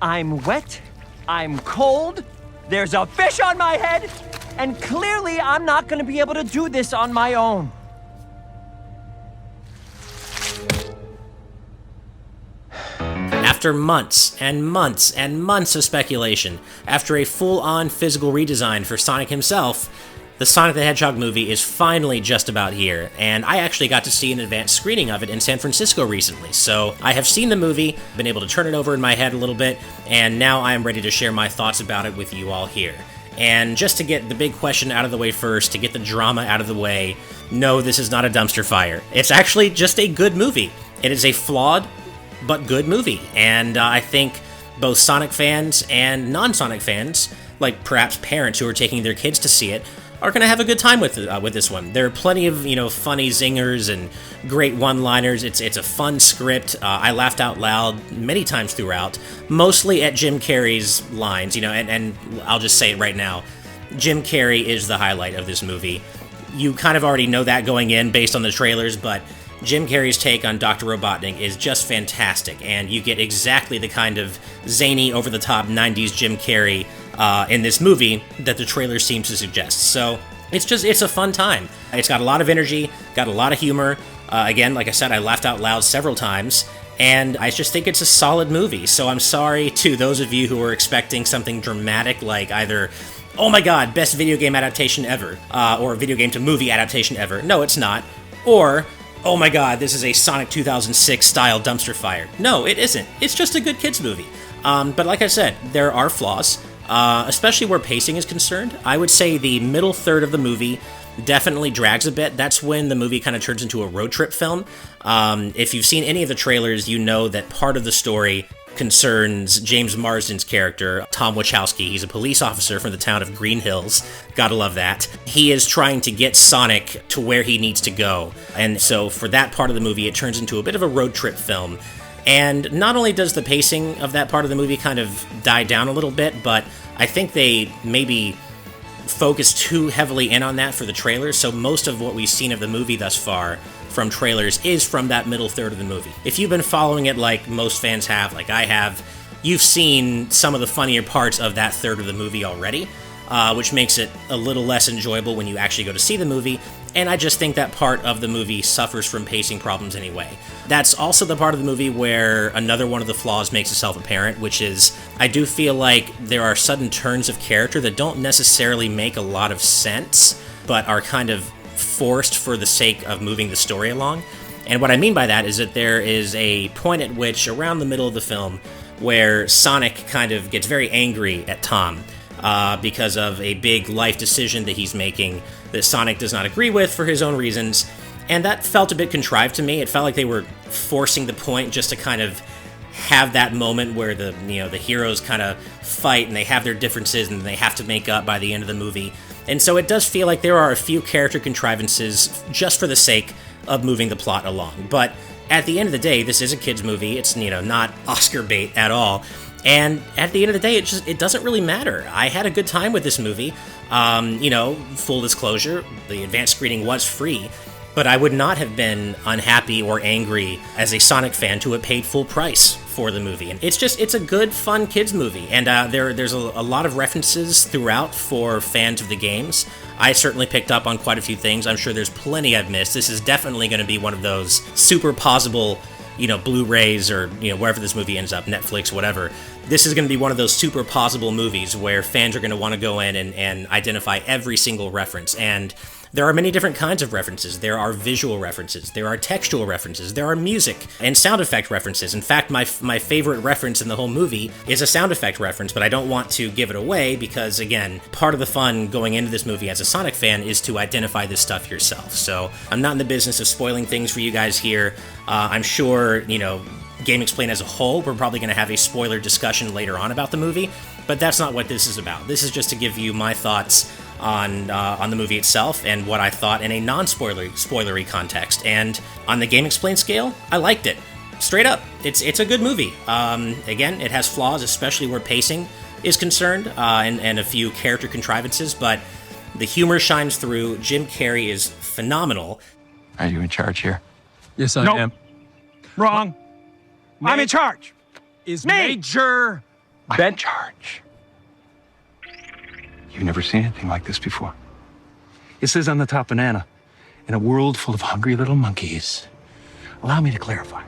I'm wet, I'm cold, there's a fish on my head, and clearly I'm not gonna be able to do this on my own. After months and months and months of speculation, after a full-on physical redesign for Sonic himself, the Sonic the Hedgehog movie is finally just about here, and I actually got to see an advanced screening of it in San Francisco recently, so I have seen the movie, been able to turn it over in my head a little bit, and now I am ready to share my thoughts about it with you all here. And just to get the big question out of the way first, to get the drama out of the way, no, this is not a dumpster fire. It's actually just a good movie. It is a flawed but good movie, and I think both Sonic fans and non-Sonic fans, like perhaps parents who are taking their kids to see it, are going to have a good time with this one. There are plenty of, funny zingers and great one-liners. It's a fun script. I laughed out loud many times throughout, mostly at Jim Carrey's lines, and I'll just say it right now. Jim Carrey is the highlight of this movie. You kind of already know that going in based on the trailers, but Jim Carrey's take on Dr. Robotnik is just fantastic, and you get exactly the kind of zany, over-the-top 90s Jim Carrey in this movie that the trailer seems to suggest. So it's a fun time. It's got a lot of energy, got a lot of humor. Again, like I said, I laughed out loud several times, and I just think it's a solid movie. So I'm sorry to those of you who are expecting something dramatic like either, oh my god, best video game adaptation ever, or video game to movie adaptation ever. No, it's not. Or, oh my god, this is a Sonic 2006 style dumpster fire. No, it isn't. It's just a good kids movie. But like I said, there are flaws, especially where pacing is concerned. I would say the middle third of the movie definitely drags a bit. That's when the movie kind of turns into a road trip film. If you've seen any of the trailers, you know that part of the story concerns James Marsden's character, Tom Wachowski. He's a police officer from the town of Green Hills. Gotta love that. He is trying to get Sonic to where he needs to go. And so for that part of the movie, it turns into a bit of a road trip film. And not only does the pacing of that part of the movie kind of die down a little bit, but I think they maybe focus too heavily in on that for the trailers. So most of what we've seen of the movie thus far from trailers is from that middle third of the movie. If you've been following it like most fans have, like I have, you've seen some of the funnier parts of that third of the movie already, which makes it a little less enjoyable when you actually go to see the movie, and I just think that part of the movie suffers from pacing problems anyway. That's also the part of the movie where another one of the flaws makes itself apparent, which is I do feel like there are sudden turns of character that don't necessarily make a lot of sense, but are kind of forced for the sake of moving the story along. And what I mean by that is that there is a point at which, around the middle of the film, where Sonic kind of gets very angry at Tom because of a big life decision that he's making that Sonic does not agree with for his own reasons. And that felt a bit contrived to me. It felt like they were forcing the point just to kind of have that moment where the heroes kind of fight and they have their differences and they have to make up by the end of the movie. And so it does feel like there are a few character contrivances just for the sake of moving the plot along. But at the end of the day, this is a kids' movie. It's, not Oscar bait at all. And at the end of the day, it doesn't really matter. I had a good time with this movie. Full disclosure, the advanced screening was free, but I would not have been unhappy or angry as a Sonic fan to have paid full price for the movie. And it's a good, fun kids movie, and there's a lot of references throughout for fans of the games. I certainly picked up on quite a few things. I'm sure there's plenty I've missed. This is definitely going to be one of those super pausable, Blu-rays or, wherever this movie ends up, Netflix, whatever. This is going to be one of those super pausable movies where fans are going to want to go in and identify every single reference. And there are many different kinds of references. There are visual references, there are textual references, there are music and sound effect references. In fact, my favorite reference in the whole movie is a sound effect reference, but I don't want to give it away because, again, part of the fun going into this movie as a Sonic fan is to identify this stuff yourself. So I'm not in the business of spoiling things for you guys here. I'm sure, Game Explain as a whole, we're probably going to have a spoiler discussion later on about the movie, but that's not what this is about. This is just to give you my thoughts on the movie itself and what I thought in a non-spoilery context. And on the Game Explain scale, I liked it. Straight up, it's a good movie. Again, it has flaws, especially where pacing is concerned, and a few character contrivances, but the humor shines through. Jim Carrey is phenomenal. Are you in charge here? Yes, I am. Wrong. I'm in charge. Is Me. Major Ben... Charge. You've never seen anything like this before. It says on the top, banana. In a world full of hungry little monkeys. Allow me to clarify.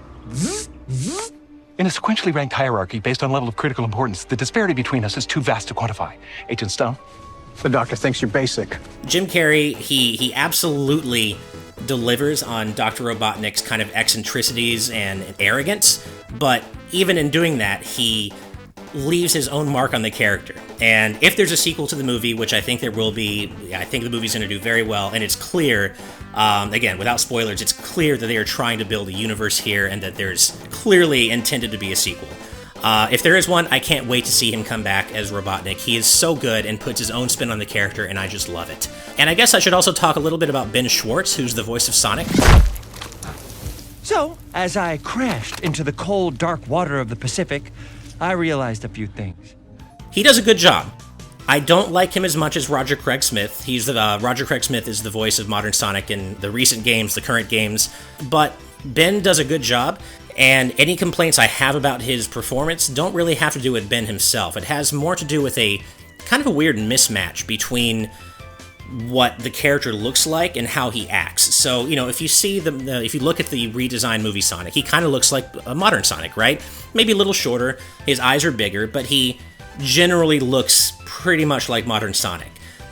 In a sequentially ranked hierarchy based on level of critical importance, the disparity between us is too vast to quantify. Agent Stone? The doctor thinks you're basic. Jim Carrey, he absolutely delivers on Dr. Robotnik's kind of eccentricities and arrogance, but even in doing that, he leaves his own mark on the character. And if there's a sequel to the movie, which I think there will be, I think the movie's going to do very well, and it's clear, again, without spoilers, it's clear that they are trying to build a universe here and that there's clearly intended to be a sequel. If there is one, I can't wait to see him come back as Robotnik. He is so good and puts his own spin on the character, and I just love it. And I guess I should also talk a little bit about Ben Schwartz, who's the voice of Sonic. So, as I crashed into the cold, dark water of the Pacific, I realized a few things. He does a good job. I don't like him as much as Roger Craig Smith. Roger Craig Smith is the voice of modern Sonic in the recent games, the current games, but Ben does a good job, and any complaints I have about his performance don't really have to do with Ben himself. It has more to do with a kind of a weird mismatch between what the character looks like and how he acts. So, if you see if you look at the redesigned movie Sonic, he kind of looks like a modern Sonic, right? Maybe a little shorter, his eyes are bigger, but he generally looks pretty much like modern Sonic.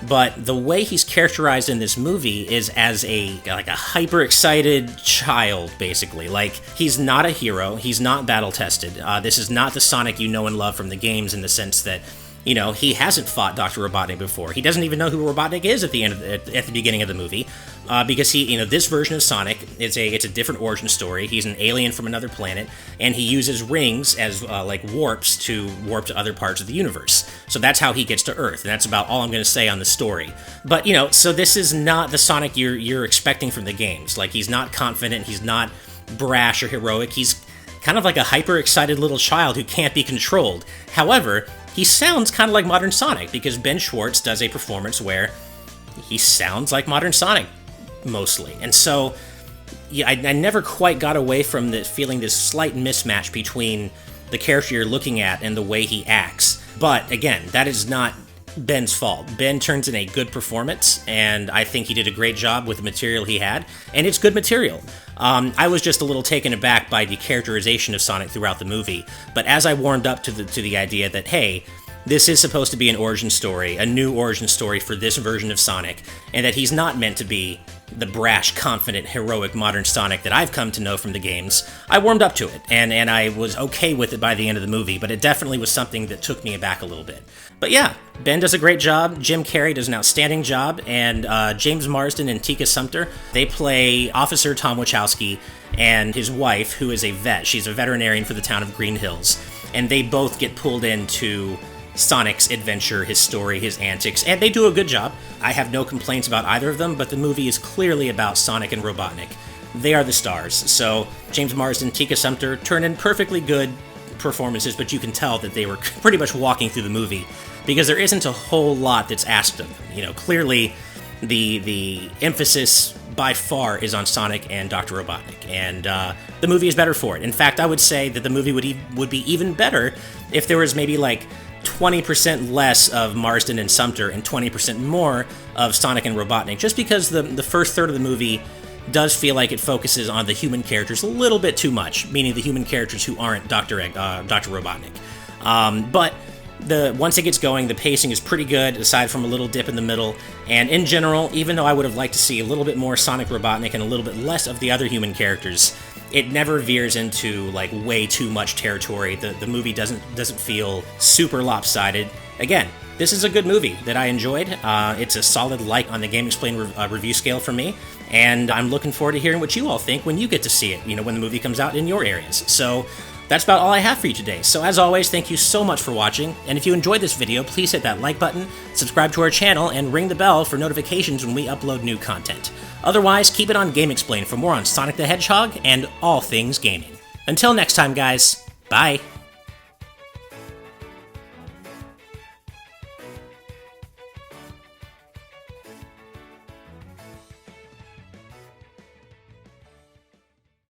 But the way he's characterized in this movie is as a hyper-excited child, basically. Like, he's not a hero, he's not battle-tested. This is not the Sonic you know and love from the games in the sense that he hasn't fought Dr. Robotnik before. He doesn't even know who Robotnik is at the beginning of the movie, because this version of Sonic it's a different origin story. He's an alien from another planet, and he uses rings as warps to warp to other parts of the universe. So that's how he gets to Earth, and that's about all I'm going to say on the story. But so this is not the Sonic you're expecting from the games. Like, he's not confident, he's not brash or heroic. He's kind of like a hyper-excited little child who can't be controlled. However, he sounds kind of like modern Sonic, because Ben Schwartz does a performance where he sounds like modern Sonic, mostly. And so, I never quite got away from feeling this slight mismatch between the character you're looking at and the way he acts. But, again, that is not Ben's fault. Ben turns in a good performance, and I think he did a great job with the material he had, and it's good material. I was just a little taken aback by the characterization of Sonic throughout the movie, but as I warmed up to the idea that, hey, this is supposed to be an origin story, a new origin story for this version of Sonic, and that he's not meant to be the brash, confident, heroic modern Sonic that I've come to know from the games, I warmed up to it, and I was okay with it by the end of the movie, but it definitely was something that took me aback a little bit. But yeah, Ben does a great job, Jim Carrey does an outstanding job, and James Marsden and Tika Sumpter, they play Officer Tom Wachowski and his wife, who is a vet. She's a veterinarian for the town of Green Hills, and they both get pulled into Sonic's adventure, his story, his antics, and they do a good job. I have no complaints about either of them, but the movie is clearly about Sonic and Robotnik. They are the stars, so James Marsden, Tika Sumpter turn in perfectly good performances, but you can tell that they were pretty much walking through the movie, because there isn't a whole lot that's asked of them. Clearly the emphasis by far is on Sonic and Dr. Robotnik, and the movie is better for it. In fact, I would say that the movie would be even better if there was maybe 20% less of Marsden and Sumpter and 20% more of Sonic and Robotnik, just because the first third of the movie does feel like it focuses on the human characters a little bit too much, meaning the human characters who aren't Dr. Robotnik. But once it gets going, the pacing is pretty good, aside from a little dip in the middle, and in general, even though I would have liked to see a little bit more Sonic Robotnik and a little bit less of the other human characters, it never veers into way too much territory. The movie doesn't feel super lopsided. Again, this is a good movie that I enjoyed. It's a solid like on the Game Explain review scale for me, and I'm looking forward to hearing what you all think when you get to see it, when the movie comes out in your areas. So that's about all I have for you today. So as always, thank you so much for watching, and if you enjoyed this video, please hit that like button, subscribe to our channel, and ring the bell for notifications when we upload new content. Otherwise, keep it on Game Explain for more on Sonic the Hedgehog and all things gaming. Until next time, guys, bye!